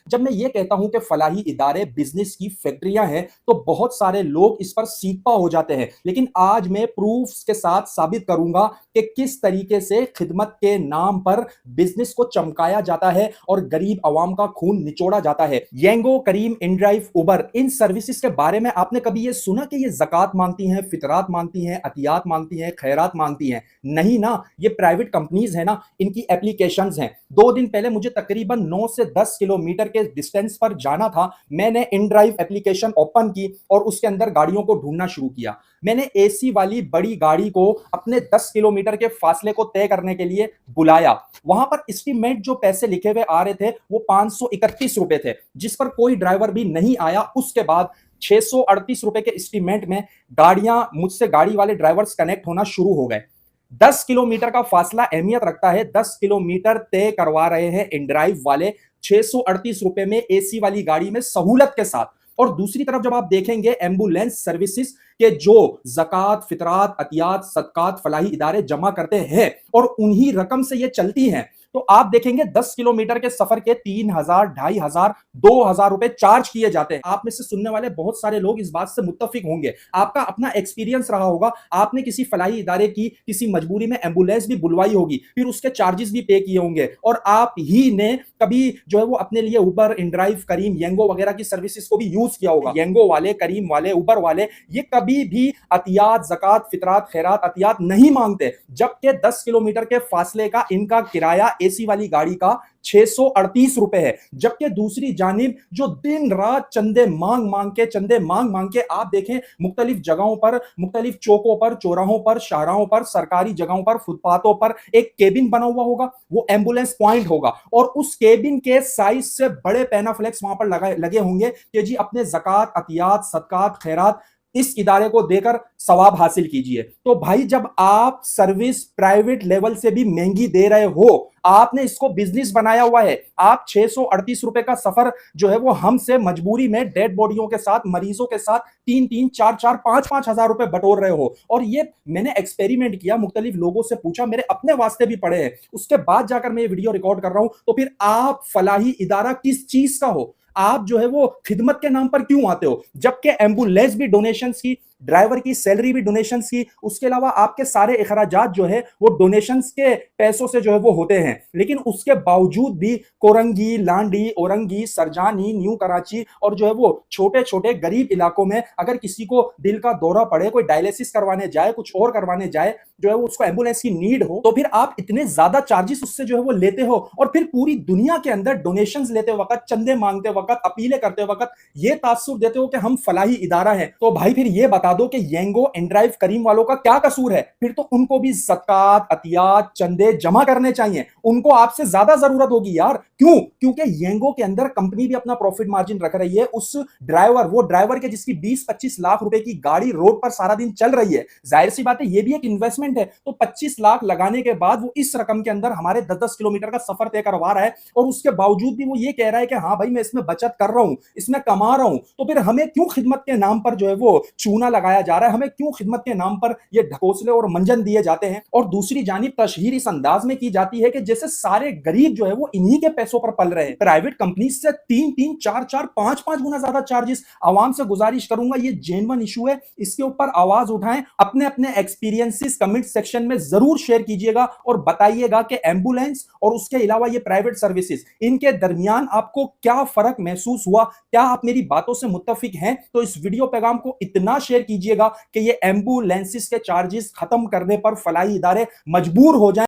जब मैं ये कहता हूं कि फलाही इदारे बिजनेस की फैक्ट्रियां हैं, तो बहुत सारे लोग इस पर सीखपा हो जाते हैं। लेकिन आज मैं प्रूफ्स के साथ साबित करूंगा कि किस तरीके से खिदमत के नाम पर बिजनेस को चमकाया जाता है और गरीब आवाम का खून निचोड़ा जाता है। येंगो, करीम, इनड्राइव, उबर, इन सर्विसेज के बारे में आपने कभी ये सुना कि ये ज़कात मांगती हैं, फितरात मांगती हैं, अतियात मांगती हैं, खैरात मांगती हैं? नहीं ना, ये प्राइवेट कंपनीज है ना, इनकी एप्लीकेशंस हैं। 2 दिन पहले मुझे तकरीबन 9 से 10 किलोमीटर के डिस्टेंस पर जाना था। मैंने इनड्राइव एप्लीकेशन ओपन की और उसके अंदर गाड़ियों को ढूंढना शुरू किया। मैंने एसी वाली बड़ी गाड़ी को अपने 10 किलोमीटर के फासले को तय करने के लिए बुलाया। वहां पर एस्टीमेट जो पैसे लिखे हुए आ रहे थे वो 531 रुपए थे, जिस पर कोई ड्राइवर भी नहीं आया। उसके बाद 638 रुपए के एस्टीमेट में गाड़ियां मुझसे गाड़ी वाले ड्राइवर्स कनेक्ट होना शुरू हो गए। 10 किलोमीटर का फासला अहमियत रखता है। 10 किलोमीटर तय करवा रहे हैं इनड्राइव वाले 638 रुपए में, एसी वाली गाड़ी में सहूलत के साथ। और दूसरी तरफ जब आप देखेंगे एम्बुलेंस सर्विसेज के जो जकात, फितरात, अतियात, सदकात फलाही इदारे जमा करते हैं और उन्हीं रकम से ये चलती हैं, तो आप देखेंगे 10 किलोमीटर के सफर के 3,000, 2,500, 2,000 रुपए चार्ज किए जाते हैं। आप में से सुनने वाले बहुत सारे लोग इस बात से मुत्तफिक होंगे। आपका अपना एक्सपीरियंस रहा होगा, आपने किसी फलाही इदारे की किसी मजबूरी में एम्बुलेंस भी बुलवाई होगी, फिर उसके चार्जेस भी पे किए होंगे, और आप ही ने कभी जो है वो अपने लिए उबर, इनड्राइव, करीम, येंगो वगैरह की सर्विसेज को भी यूज किया होगा। येंगो वाले, करीम वाले, उबर वाले ये कभी भी अतियात, जकात, फितरात, खैरात, अतियात नहीं मांगते, जबकि 10 किलोमीटर के फासले का इनका किराया एसी वाली गाड़ी का 638 रुपए है। जबकि दूसरी जानिब जो दिन रात चंदे मांग मांग के आप देखें मुख्तलिफ जगहों पर, मुख्तलिफ चौकों पर, चौराहों पर, शाहराहों पर, सरकारी जगहों पर, फुटपाथों पर एक केबिन बना हुआ होगा, वो एम्बुलेंस पॉइंट होगा, और उस केबिन के साइज से बड़े पैनाफ्लेक्स वहां पर लगे होंगे कि जी अपने जकात, अतियात, सदकात, खैरात इस इदारे को देकर सवाब हासिल कीजिए। तो भाई जब आप सर्विस प्राइवेट लेवल से भी महंगी दे रहे हो, आपने इसको बिजनेस बनाया हुआ है, आप 638 रुपए का सफर जो है वो हमसे मजबूरी में डेड बॉडियों के साथ, मरीजों के साथ 3-3, 4-4, 5-5 हजार रुपए बटोर रहे हो। और ये मैंने एक्सपेरिमेंट किया, मुख्तलिफ लोगों से पूछा, मेरे अपने वास्ते भी पड़े हैं, उसके बाद जाकर मैं ये वीडियो रिकॉर्ड कर रहा हूं। तो फिर आप फलाही इदारा किस चीज का हो? आप जो है वो खिदमत के नाम पर क्यों आते हो? जबकि एम्बुलेंस भी डोनेशंस की, ड्राइवर की सैलरी भी डोनेशंस की, उसके अलावा आपके सारे इखराजात जो है वो डोनेशंस के पैसों से जो है वो होते हैं। लेकिन उसके बावजूद भी कोरंगी, लांडी, औरंगी, सरजानी, न्यू कराची और जो है वो छोटे छोटे गरीब इलाकों में अगर किसी को दिल का दौरा पड़े, कोई डायलिसिस करवाने जाए, कुछ और करवाने जाए, जो है वो उसको एम्बुलेंस की नीड हो, तो फिर आप इतने ज्यादा चार्जेस उससे जो है वो लेते हो। और फिर पूरी दुनिया के अंदर डोनेशंस लेते वक्त, चंदे मांगते वक्त, अपीलें करते वक्त ये तासुर देते हो कि हम फलाही इदारा है। तो भाई फिर ये बता दो कि येंगो, इनड्राइव, करीम वालों का क्या कसूर है? फिर तो उनको भी ज़कात, अतियात, चंदे जमा करने चाहिए, उनको आपसे ज्यादा जरूरत होगी यार। क्यों? क्योंकि येंगो के अंदर कंपनी भी अपना प्रॉफिट मार्जिन रख रही है। उस ड्राइवर, वो ड्राइवर के जिसकी 20-25 लाख रुपए की गाड़ी रोड पर सारा दिन चल रही है, जाहिर सी बात है ये भी एक इन्वेस्टमेंट है। तो 25 लाख लगाने के बाद वो इस रकम के अंदर हमारे 10-10 किलोमीटर का सफर तय करवा रहा है, और उसके बावजूद भी वो ये कह रहा है कि हाँ भाई मैं इसमें बचत कर रहा हूं, इसमें कमा रहा हूं। तो फिर हमें क्यों खिदमत के नाम पर जो है वो चूना लगाया जा रहा है? हमें क्यों खिदमत के नाम पर ये ढकोसले और मंजन दिए जाते हैं? और दूसरी जानिब तशहीर इस अंदाज में की जाती है कि जैसे सारे गरीब जो है वो इन्हीं के पैसों पर पल रहे हैं। प्राइवेट कंपनी से 3-3, 4-4, 5-5 गुना ज्यादा चार्जेस। आवाम से गुजारिश करूंगा, ये जेन्युइन इशू है, इसके ऊपर आवाज उठाएं, अपने अपने एक्सपीरियंसेस कमेंट सेक्शन में जरूर शेयर कीजिएगा और बताइएगा कि एम्बुलेंस और उसके अलावा ये प्राइवेट सर्विसेज, इनके दरमियान आपको क्या फर्क महसूस हुआ? क्या आप मेरी बातों से मुत्तफिक हैं? तो इस वीडियो पैगाम को इतना शेयर कीजिएगा कि ये एम्बुलेंसेस के चार्जेस खत्म करने पर फलाही इदारे मजबूर हो जाएं।